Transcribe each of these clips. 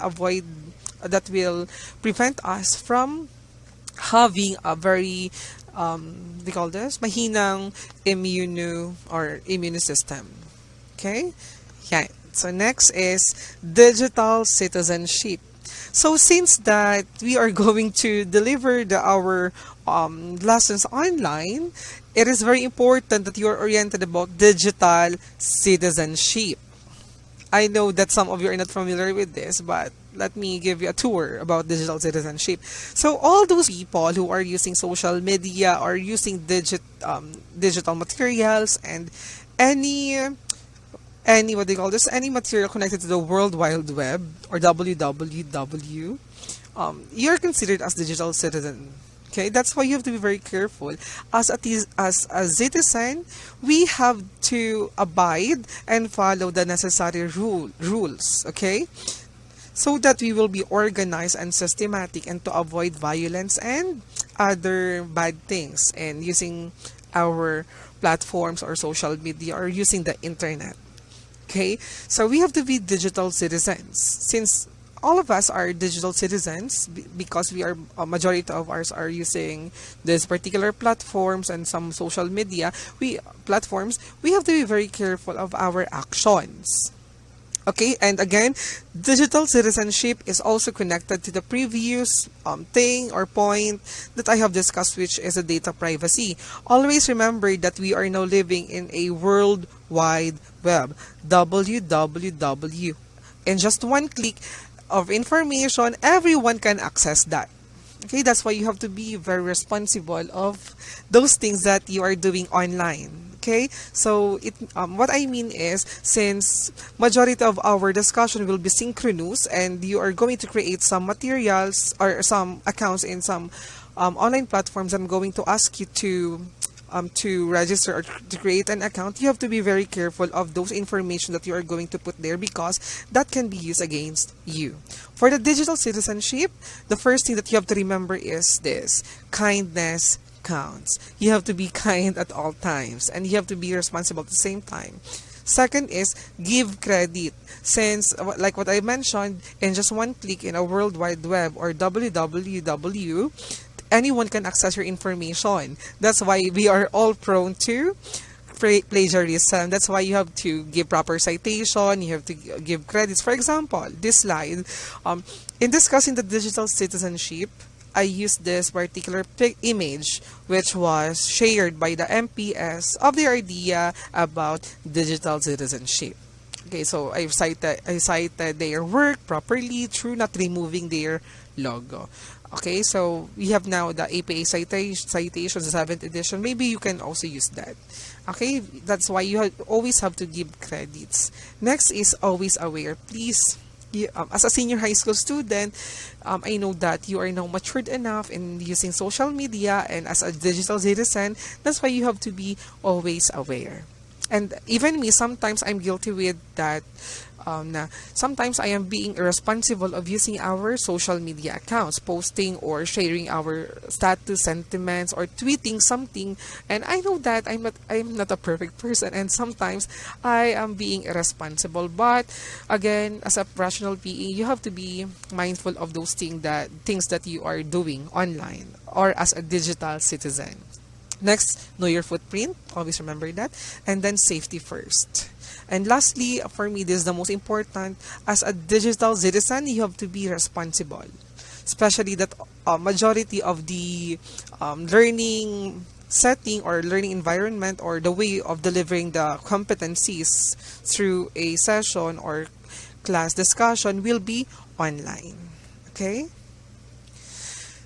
avoid, that will prevent us from having a very they call this mahinang immune system. Okay? Yeah. So next is digital citizenship. So since that we are going to deliver our lessons online, it is very important that you are oriented about digital citizenship. I know that some of you are not familiar with this, but let me give you a tour about digital citizenship. So all those people who are using social media or using digital materials and any what they call this, any material connected to the World Wide Web or WWW, you're considered as digital citizen. Okay, that's why you have to be very careful. As a citizen, we have to abide and follow the necessary rules. Okay, so that we will be organized and systematic and to avoid violence and other bad things and using our platforms or social media or using the internet. Okay, so we have to be digital citizens since all of us are digital citizens because we are a majority of ours are using this particular platforms and some social media we have to be very careful of our actions. Okay, and again, digital citizenship is also connected to the previous thing or point that I have discussed, which is a data privacy. Always remember that we are now living in a world wide web, WWW. In just one click of information, everyone can access that. Okay, that's why you have to be very responsible of those things that you are doing online. Okay, so what I mean is since majority of our discussion will be synchronous and you are going to create some materials or some accounts in some online platforms, I'm going to ask you to register or to create an account. You have to be very careful of those information that you are going to put there because that can be used against you. For the digital citizenship, the first thing that you have to remember is this: kindness counts. You have to be kind at all times and you have to be responsible at the same time. Second is give credit. Since, like what I mentioned, in just one click in a World Wide Web or WWW, anyone can access your information. That's why we are all prone to plagiarism. That's why you have to give proper citation, you have to give credits. For example, this slide, in discussing the digital citizenship, I used this particular image which was shared by the MPS of the idea about digital citizenship. Okay, so I cited their work properly through not removing their logo. Okay, so we have now the APA citations, the 7th edition. Maybe you can also use that. Okay, that's why you always have to give credits. Next is always aware. Please, as a senior high school student, I know that you are now matured enough in using social media, and as a digital citizen, that's why you have to be always aware. And even me, sometimes I'm guilty with that. Sometimes I am being irresponsible of using our social media accounts, posting or sharing our status, sentiments, or tweeting something. And I know that I'm not a perfect person, and sometimes I am being irresponsible. But again, as a rational PE, you have to be mindful of those things that you are doing online or as a digital citizen. Next, know your footprint. Always remember that. And then safety first. And lastly, for me, this is the most important. As a digital citizen, you have to be responsible. Especially that majority of the learning setting or learning environment or the way of delivering the competencies through a session or class discussion will be online. Okay?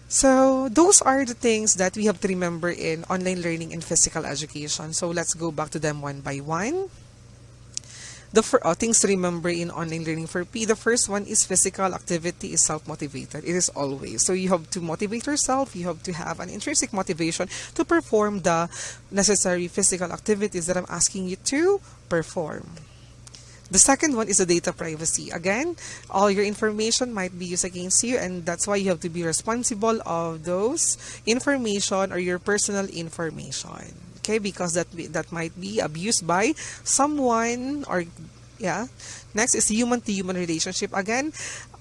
So those are the things that we have to remember in online learning and physical education. So let's go back to them one by one. The things to remember in online learning for P. The first one is physical activity is self-motivated. It is always. So you have to motivate yourself. You have to have an intrinsic motivation to perform the necessary physical activities that I'm asking you to perform. The second one is the data privacy. Again, all your information might be used against you, and that's why you have to be responsible of those information or your personal information. Okay, because that might be abused by someone or yeah. Next is human to human relationship. Again,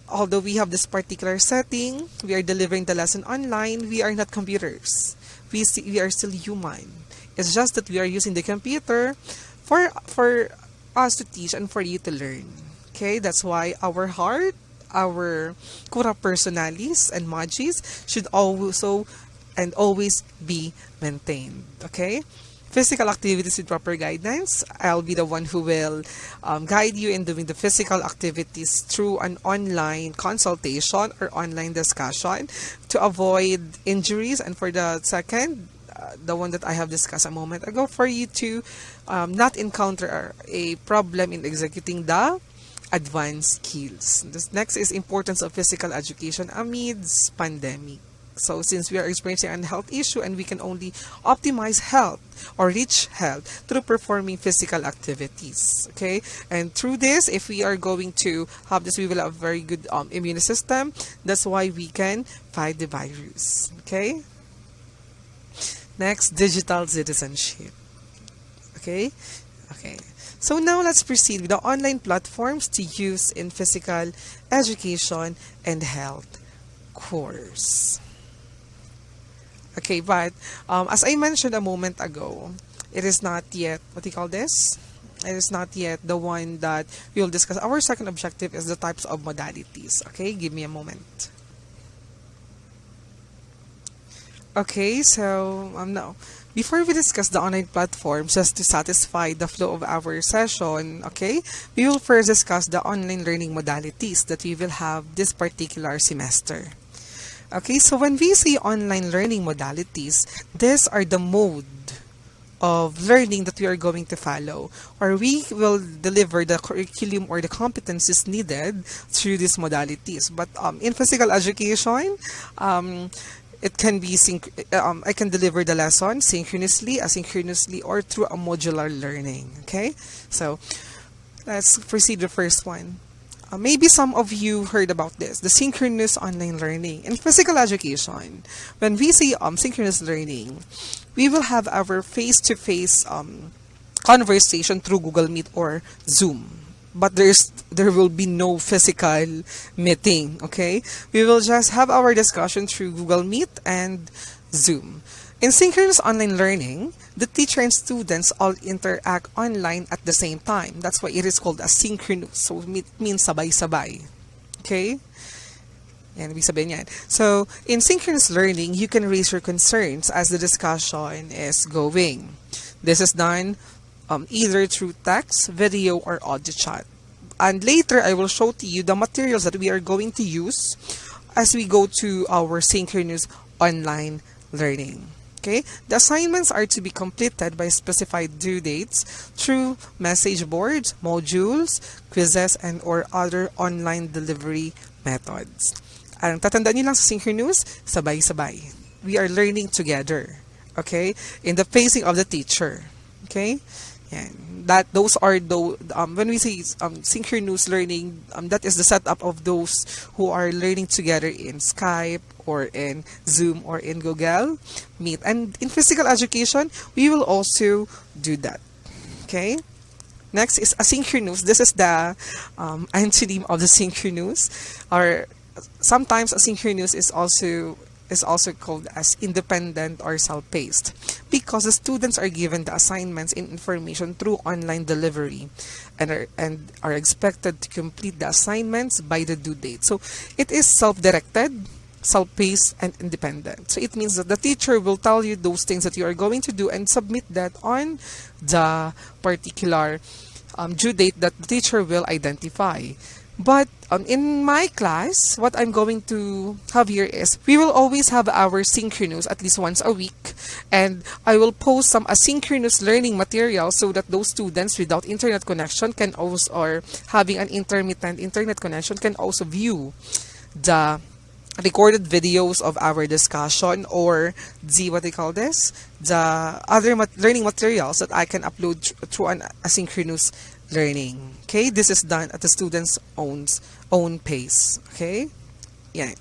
although we have this particular setting, we are delivering the lesson online, we are not computers. We are still human. It's just that we are using the computer for us to teach and for you to learn. Okay, that's why our heart, our kura personalis and magis should also and always be maintained. Okay? Physical activities with proper guidelines. I'll be the one who will guide you in doing the physical activities through an online consultation or online discussion to avoid injuries. And for the second, the one that I have discussed a moment ago, for you to not encounter a problem in executing the advanced skills. This next is importance of physical education amidst pandemic. So since we are experiencing a health issue and we can only optimize health or reach health through performing physical activities, okay? And through this, if we are going to have this, we will have a very good immune system. That's why we can fight the virus, okay? Next, digital citizenship, okay? Okay. So now let's proceed with the online platforms to use in physical education and health course. Okay, but as I mentioned a moment ago, it is not yet, what do you call this? It is not yet the one that we will discuss. Our second objective is the types of modalities. Okay, give me a moment. Okay, so now, before we discuss the online platforms, just to satisfy the flow of our session, okay, we will first discuss the online learning modalities that we will have this particular semester. Okay, so when we say online learning modalities, these are the mode of learning that we are going to follow, or we will deliver the curriculum or the competencies needed through these modalities. But in physical education, it can be I can deliver the lesson synchronously, asynchronously, or through a modular learning. Okay, so let's proceed with the first one. Maybe some of you heard about this, the synchronous online learning. In physical education, when we say synchronous learning, we will have our face-to-face conversation through Google Meet or Zoom. But there will be no physical meeting, okay? We will just have our discussion through Google Meet and Zoom. In synchronous online learning, the teacher and students all interact online at the same time. That's why it is called asynchronous. So it means sabay-sabay. Okay? Yan, ibig sabihin yan. So, in synchronous learning, you can raise your concerns as the discussion is going. This is done either through text, video, or audio chat. And later, I will show to you the materials that we are going to use as we go to our synchronous online learning. Okay, the assignments are to be completed by specified due dates through message boards, modules, quizzes, and or other online delivery methods. Ang tatandaan niyo lang sa synchronous, sabay-sabay. We are learning together. Okay, in the facing of the teacher. Okay, yan. Those are when we say synchronous learning, that is the setup of those who are learning together in Skype or in Zoom or in Google Meet. And in physical education, we will also do that. Okay? Next is asynchronous. This is the antonym of the synchronous. Or sometimes asynchronous is also called as independent or self-paced because the students are given the assignments and information through online delivery and are expected to complete the assignments by the due date. So it is self-directed, self-paced, and independent. So it means that the teacher will tell you those things that you are going to do and submit that on the particular due date that the teacher will identify. But in my class, what I'm going to have here is we will always have our synchronous at least once a week, and I will post some asynchronous learning material so that those students without internet connection can also, or having an intermittent internet connection, can also view the recorded videos of our discussion or the other learning materials that I can upload through an asynchronous learning. Okay, this is done at the student's own pace. Okay, yeah.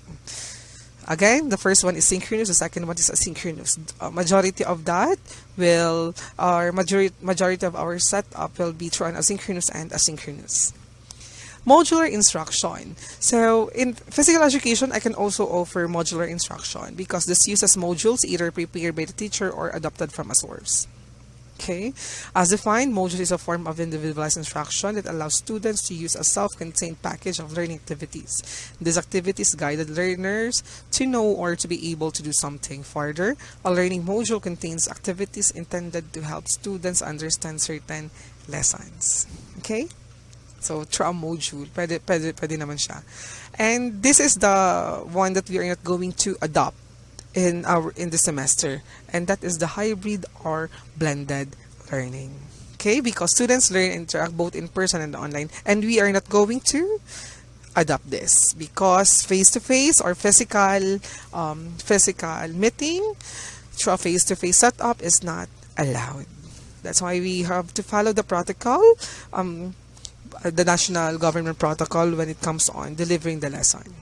Again, the first one is synchronous, the second one is asynchronous. Majority of that majority of our setup will be through an asynchronous and asynchronous. Modular instruction. So in physical education, I can also offer modular instruction because this uses modules either prepared by the teacher or adopted from a source. Okay, as defined, module is a form of individualized instruction that allows students to use a self-contained package of learning activities. These activities guided learners to know or to be able to do something further. A learning module contains activities intended to help students understand certain lessons. Okay? So, through a module, pwede naman siya. And this is the one that we are not going to adopt in the semester, and that is the hybrid or blended learning. Okay, because students learn and interact both in person and online, and we are not going to adopt this because face-to-face or physical meeting through a face-to-face setup is not allowed. That's why we have to follow the protocol, the national government protocol when it comes on delivering the lesson.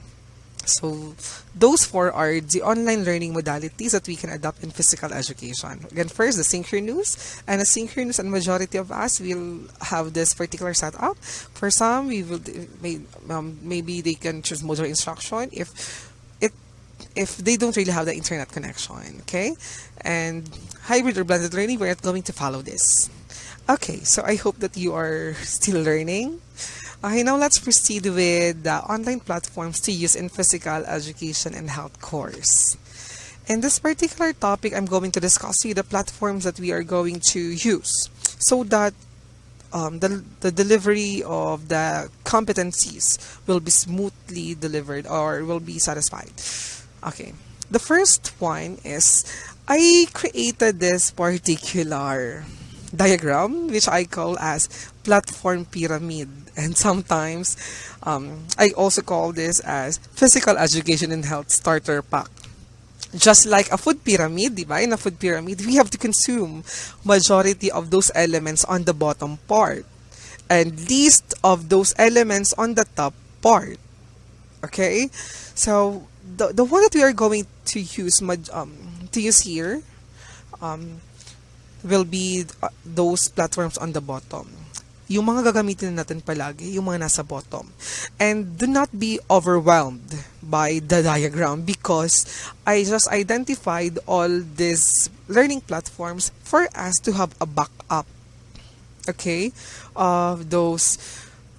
So those four are the online learning modalities that we can adopt in physical education. Again, first, the synchronous and asynchronous, and majority of us will have this particular setup. For some, we will maybe they can choose modular instruction if they don't really have the internet connection. Okay, and hybrid or blended learning, we're not going to follow this. Okay, so I hope that you are still learning. Okay, now let's proceed with the online platforms to use in physical education and health course. In this particular topic, I'm going to discuss with you the platforms that we are going to use so that the delivery of the competencies will be smoothly delivered or will be satisfied. Okay, the first one is I created this particular diagram which I call as platform pyramid, and sometimes I also call this as physical education and health starter pack. Just like a food pyramid, diba? In a food pyramid, we have to consume majority of those elements on the bottom part and least of those elements on the top part. Okay, so the one that we are going to use here will be those platforms on the bottom. Yung mga gagamitin natin palagi, yung mga nasa bottom. And do not be overwhelmed by the diagram because I just identified all these learning platforms for us to have a backup. Okay? Of those,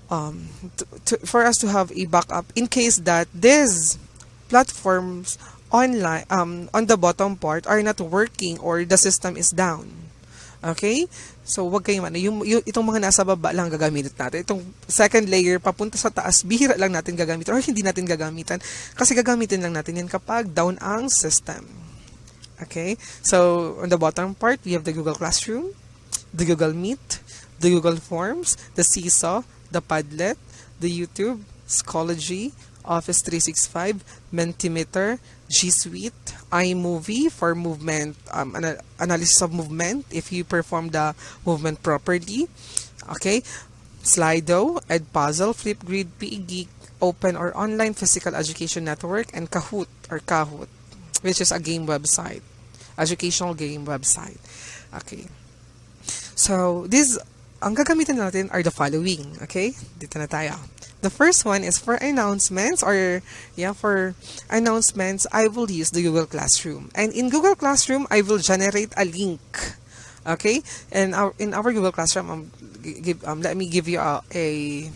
for us to have a backup in case that these platforms online, on the bottom part are not working or the system is down. Okay? So, wag kayong itong mga nasa baba lang gagamitin natin. Itong second layer, papunta sa taas, bihira lang natin gagamitin or hindi natin gagamitan. Kasi gagamitin lang natin yan kapag down ang system. Okay? So, on the bottom part, we have the Google Classroom, the Google Meet, the Google Forms, the Seesaw, the Padlet, the YouTube, Schoology, Office 365, Mentimeter, G Suite, iMovie for movement, analysis of movement if you perform the movement properly. Okay, Slido, Edpuzzle, Flipgrid, PE Geek, Open or Online Physical Education Network, and Kahoot, which is a game website, educational game website. Okay, so ang gagamitin natin are the following. Okay, dito na tayo. The first one is for announcements for announcements, I will use the Google Classroom. And in Google Classroom, I will generate a link. Okay? And in our Google Classroom, let me give you a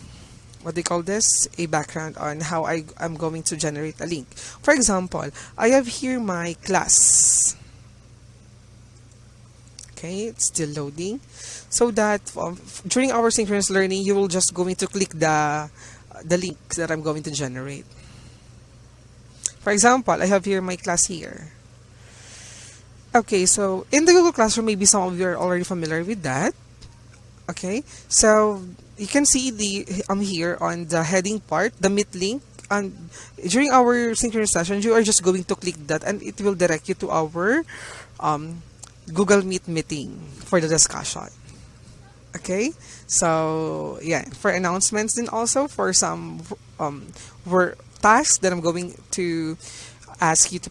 what do you call this? A background on how I'm going to generate a link. For example, I have here my class. Okay, it's still loading. So that during our synchronous learning, you will just going to click the link that I'm going to generate. For example, I have here my class here. Okay, so in the Google Classroom, maybe some of you are already familiar with that. Okay, so you can see here on the heading part, the Meet link. And during our synchronous session, you are just going to click that, and it will direct you to our Google Meet meeting for the discussion. Okay, so yeah, for announcements and also for some tasks that I'm going to ask you to